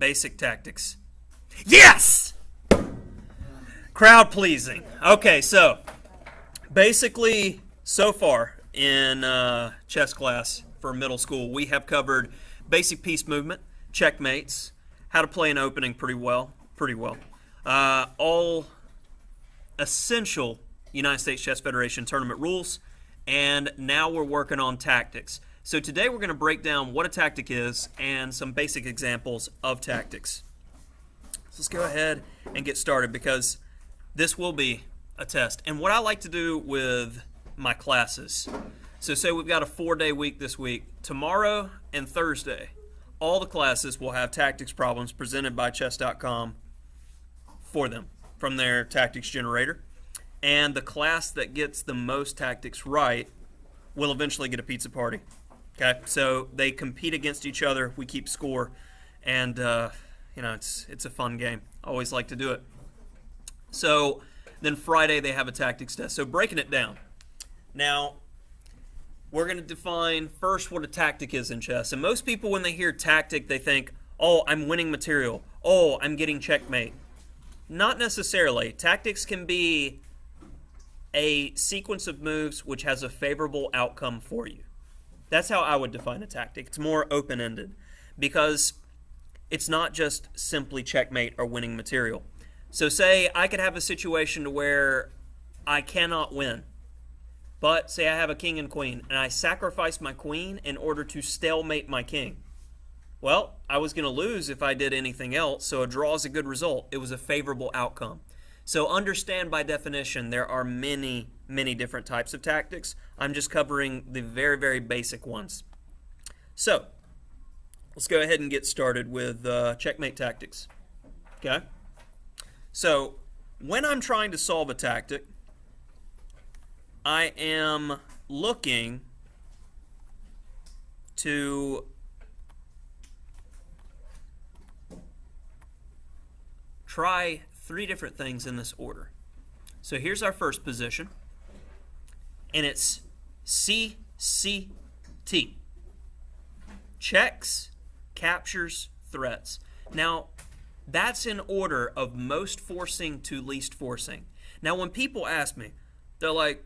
basic tactics. Yes! Crowd pleasing. Okay, so basically, so far in chess class for middle school, we have covered basic piece movement, checkmates, how to play an opening pretty well. All essential United States Chess Federation tournament rules, and now we're working on tactics. So today we're going to break down what a tactic is and some basic examples of tactics. So let's go ahead and get started because this will be a test. And what I like to do with my classes, so say we've got a 4-day week this week, tomorrow and Thursday, all the classes will have tactics problems presented by chess.com for them from their tactics generator. And the class that gets the most tactics right will eventually get a pizza party. Okay, so they compete against each other. We keep score, and it's a fun game. I always like to do it. So then Friday they have a tactics test. So breaking it down. Now we're going to define first what a tactic is in chess. And most people, when they hear tactic, they think, "Oh, I'm winning material. Oh, I'm getting checkmate." Not necessarily. Tactics can be a sequence of moves which has a favorable outcome for you. That's how I would define a tactic. It's more open-ended because it's not just simply checkmate or winning material. So say I could have a situation to where I cannot win, but say I have a king and queen and I sacrifice my queen in order to stalemate my king. Well, I was going to lose if I did anything else, so a draw is a good result. It was a favorable outcome. So understand, by definition, there are many, many different types of tactics. I'm just covering the very, very basic ones. So let's go ahead and get started with checkmate tactics. Okay? So when I'm trying to solve a tactic, I am looking to try 3 different things in this order. So here's our first position, and it's C, C, T. Checks, captures, threats. Now, that's in order of most forcing to least forcing. Now, when people ask me, they're like,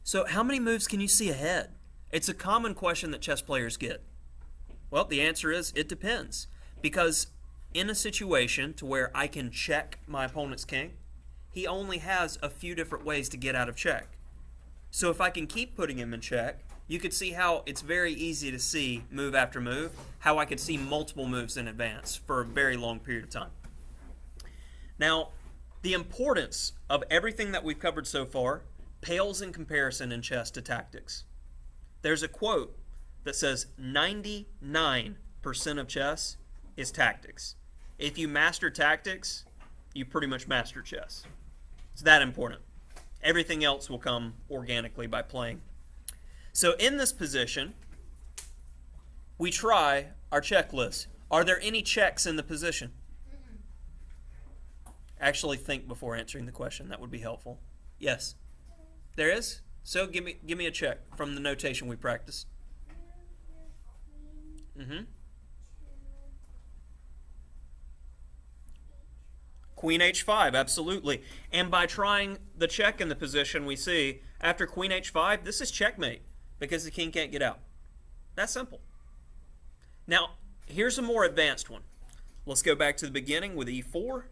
"So how many moves can you see ahead?" It's a common question that chess players get. Well, the answer is it depends, because in a situation to where I can check my opponent's king, he only has a few different ways to get out of check. So if I can keep putting him in check, you could see how it's very easy to see move after move, how I could see multiple moves in advance for a very long period of time. Now, the importance of everything that we've covered so far pales in comparison in chess to tactics. There's a quote that says 99% of chess is tactics. If you master tactics, you pretty much master chess. It's that important. Everything else will come organically by playing. So in this position, we try our checklist. Are there any checks in the position? Actually think before answering the question. That would be helpful. Yes. There is? So give me a check from the notation we practiced. Queen h5, absolutely. And by trying the check in the position, we see after queen h5, this is checkmate because the king can't get out. That's simple. Now, here's a more advanced one. Let's go back to the beginning with e4,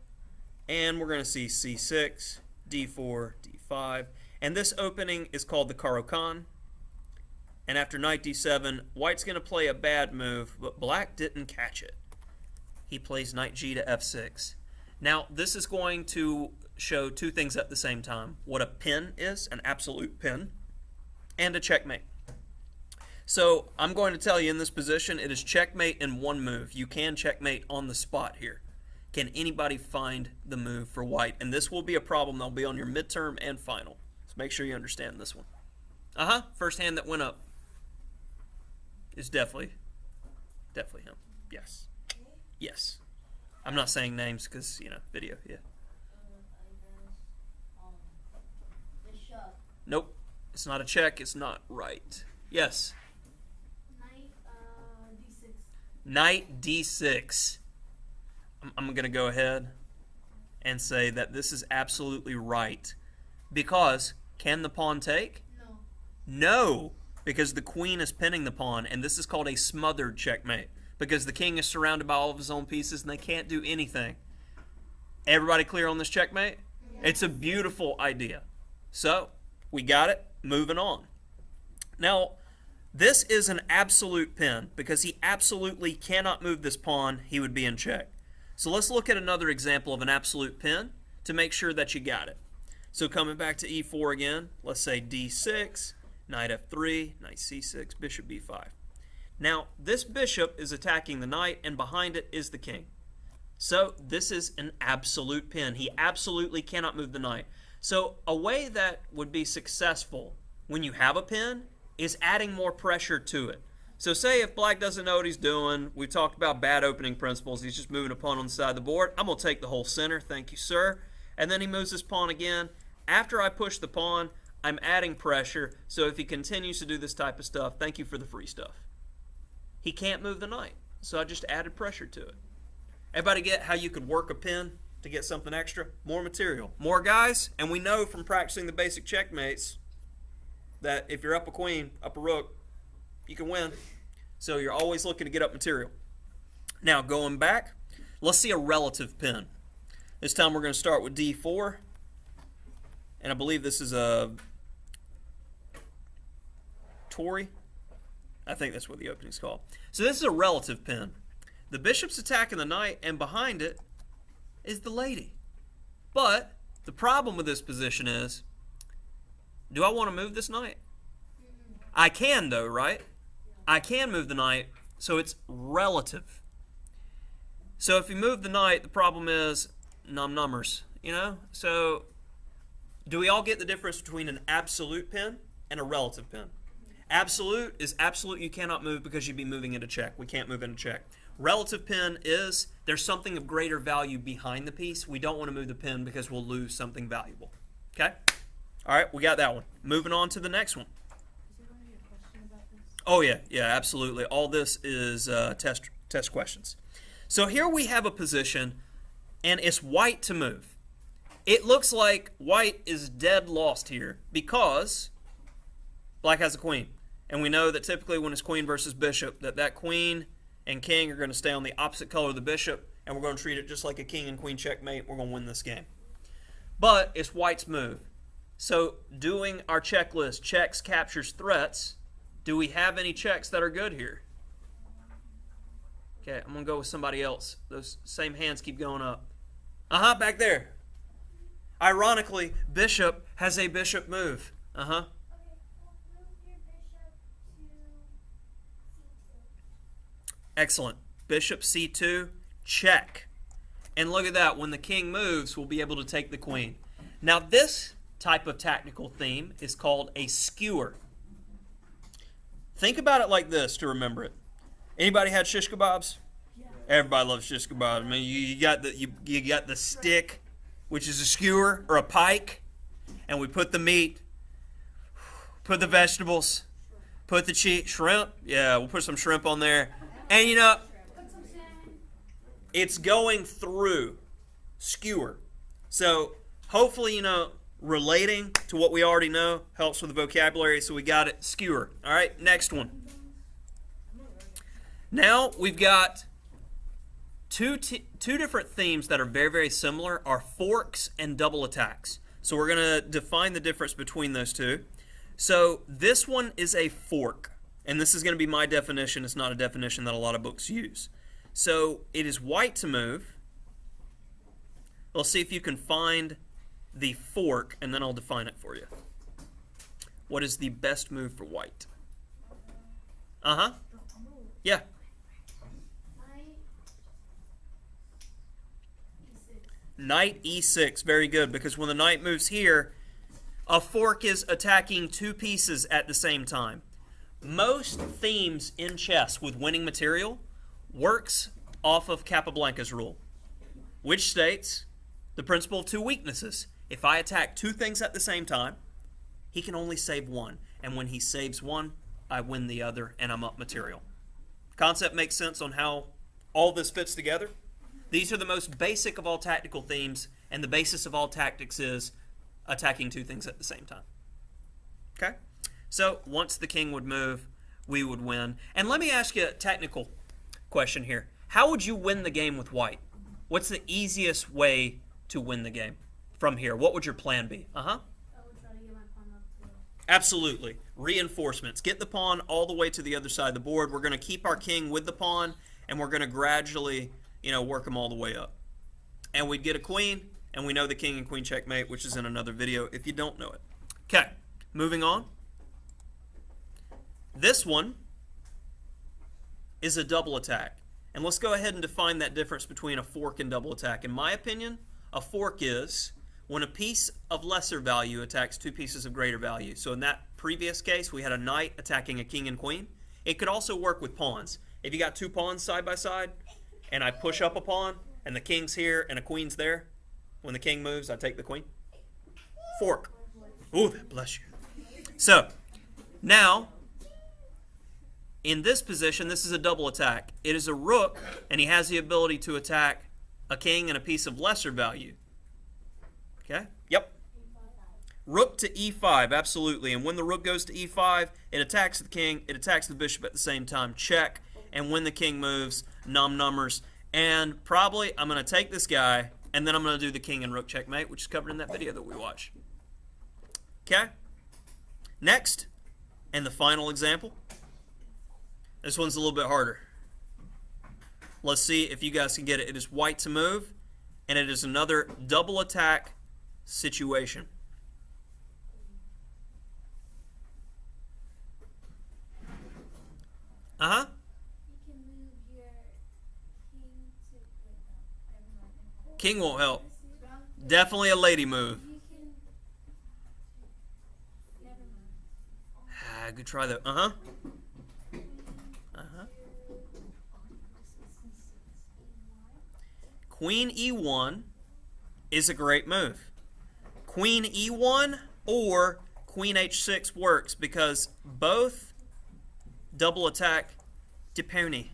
and we're going to see c6, d4, d5. And this opening is called the Caro-Kann. And after knight d7, white's going to play a bad move, but black didn't catch it. He plays knight g to f6. Now, this is going to show 2 things at the same time. What a pin is, an absolute pin, and a checkmate. So I'm going to tell you in this position, it is checkmate in 1 move. You can checkmate on the spot here. Can anybody find the move for white? And this will be a problem that'll be on your midterm and final. So make sure you understand this one. First hand that went up is definitely him. Yes. Yes. I'm not saying names because, video, yeah. Nope. It's not a check. It's not right. Yes. Knight d6. Knight d6. I'm going to go ahead and say that this is absolutely right. Because, can the pawn take? No. No, because the queen is pinning the pawn, and this is called a smothered checkmate. Because the king is surrounded by all of his own pieces, and they can't do anything. Everybody clear on this checkmate? It's a beautiful idea. So, we got it. Moving on. Now, this is an absolute pin, because he absolutely cannot move this pawn. He would be in check. So let's look at another example of an absolute pin to make sure that you got it. So coming back to e4 again, let's say d6, knight f3, knight c6, bishop b5. Now, this bishop is attacking the knight, and behind it is the king. So this is an absolute pin. He absolutely cannot move the knight. So a way that would be successful when you have a pin is adding more pressure to it. So say if black doesn't know what he's doing, we've talked about bad opening principles, he's just moving a pawn on the side of the board, I'm going to take the whole center, thank you sir. And then he moves his pawn again. After I push the pawn, I'm adding pressure, so if he continues to do this type of stuff, thank you for the free stuff. He can't move the knight, so I just added pressure to it. Everybody get how you could work a pin to get something extra? More material, more guys, and we know from practicing the basic checkmates that if you're up a queen, up a rook, you can win. So you're always looking to get up material. Now going back, let's see a relative pin. This time we're going to start with d4. And I believe this is a Tory. I think that's what the opening's called. So this is a relative pin. The bishop's attacking the knight, and behind it is the lady. But the problem with this position is, do I want to move this knight? I can though, right? I can move the knight, so it's relative. So if you move the knight, the problem is numbers, you know? So do we all get the difference between an absolute pin and a relative pin? Absolute is absolute you cannot move because you'd be moving into check. We can't move into check. Relative pin is there's something of greater value behind the piece. We don't want to move the pin because we'll lose something valuable. Okay? All right, we got that one. Moving on to the next one. Oh yeah, absolutely. All this is test questions. So here we have a position, and it's white to move. It looks like white is dead lost here because black has a queen. And we know that typically when it's queen versus bishop, that queen and king are going to stay on the opposite color of the bishop, and we're going to treat it just like a king and queen checkmate. We're going to win this game. But it's white's move. So doing our checklist, checks, captures, threats, do we have any checks that are good here? Okay, I'm going to go with somebody else. Those same hands keep going up. Back there. Ironically, bishop has a bishop move. Okay, well, move your bishop to c2. Excellent. Bishop c2, check. And look at that. When the king moves, we'll be able to take the queen. Now, this type of tactical theme is called a skewer. Think about it like this to remember it. Anybody had shish kebabs? Yeah. Everybody loves shish kebabs. I mean, you got the stick, which is a skewer or a pike, and we put the meat, put the vegetables, put the shrimp. Yeah, we'll put some shrimp on there. And you know, Put some salmon. it's going through skewer. So hopefully, you know, relating to what we already know helps with the vocabulary. So we got it, skewer. All right, next one. Now we've got two different themes that are very, very similar, are forks and double attacks. So we're going to define the difference between those two. So this one is a fork, and this is going to be my definition. It's not a definition that a lot of books use. So it is white to move. Let's see if you can find the fork, and then I'll define it for you. What is the best move for white? Yeah. Knight e6, very good, because when the knight moves here, a fork is attacking two pieces at the same time. Most themes in chess with winning material works off of Capablanca's rule, which states the principle of two weaknesses. If I attack two things at the same time, he can only save one, and when he saves one, I win the other, and I'm up material. Concept makes sense on how all this fits together? These are the most basic of all tactical themes, and the basis of all tactics is attacking two things at the same time. Okay? So once the king would move, we would win. And let me ask you a technical question here. How would you win the game with white? What's the easiest way to win the game from here? What would your plan be? I would try to get my pawn up to. Absolutely. Reinforcements. Get the pawn all the way to the other side of the board. We're going to keep our king with the pawn, and we're going to gradually, work them all the way up. And we'd get a queen, and we know the king and queen checkmate, which is in another video if you don't know it. Okay, moving on. This one is a double attack. And let's go ahead and define that difference between a fork and double attack. In my opinion, a fork is when a piece of lesser value attacks two pieces of greater value. So in that previous case, we had a knight attacking a king and queen. It could also work with pawns. If you got two pawns side by side, and I push up a pawn, and the king's here and a queen's there, when the king moves, I take the queen. Fork. Ooh, bless you. So, now, in this position, this is a double attack. It is a rook, and he has the ability to attack a king and a piece of lesser value. Okay? Yep. Rook to e5, absolutely. And when the rook goes to e5, it attacks the king, it attacks the bishop at the same time. Check. And when the king moves, num-numbers. And probably I'm going to take this guy, and then I'm going to do the king and rook checkmate, which is covered in that video that we watched. Okay? Next, and the final example. This one's a little bit harder. Let's see if you guys can get it. It is white to move, and it is another double attack situation. Uh-huh. You can move your king to. Wait, no, never mind. King won't help. Definitely a lady move. You can. Never mind. Ah, good try though. Uh-huh. Uh-huh. Queen e1 is a great move. Queen e1 or queen h6 works because both double attack to pony.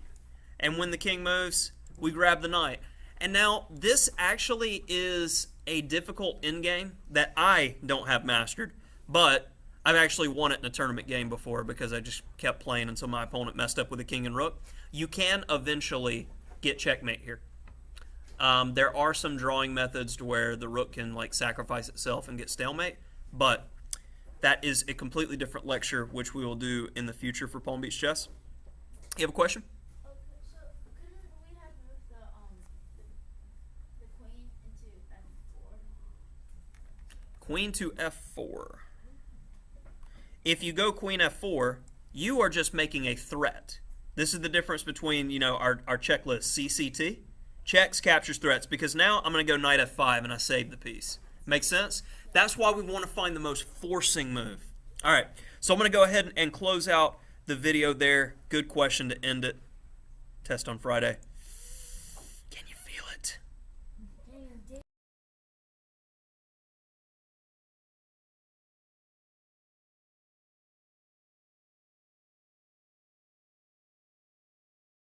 And when the king moves, we grab the knight. And now this actually is a difficult endgame that I don't have mastered, but I've actually won it in a tournament game before because I just kept playing until my opponent messed up with the king and rook. You can eventually get checkmate here. There are some drawing methods to where the rook can sacrifice itself and get stalemate, but that is a completely different lecture, which we will do in the future for Palm Beach Chess. You have a question? Okay, so couldn't we have moved the queen into f4? Queen to f4. If you go queen f4, you are just making a threat. This is the difference between, our checklist, CCT. Checks, captures, threats, because now I'm going to go knight f5 and I save the piece. Make sense? That's why we want to find the most forcing move. All right, so I'm going to go ahead and close out the video there. Good question to end it. Test on Friday.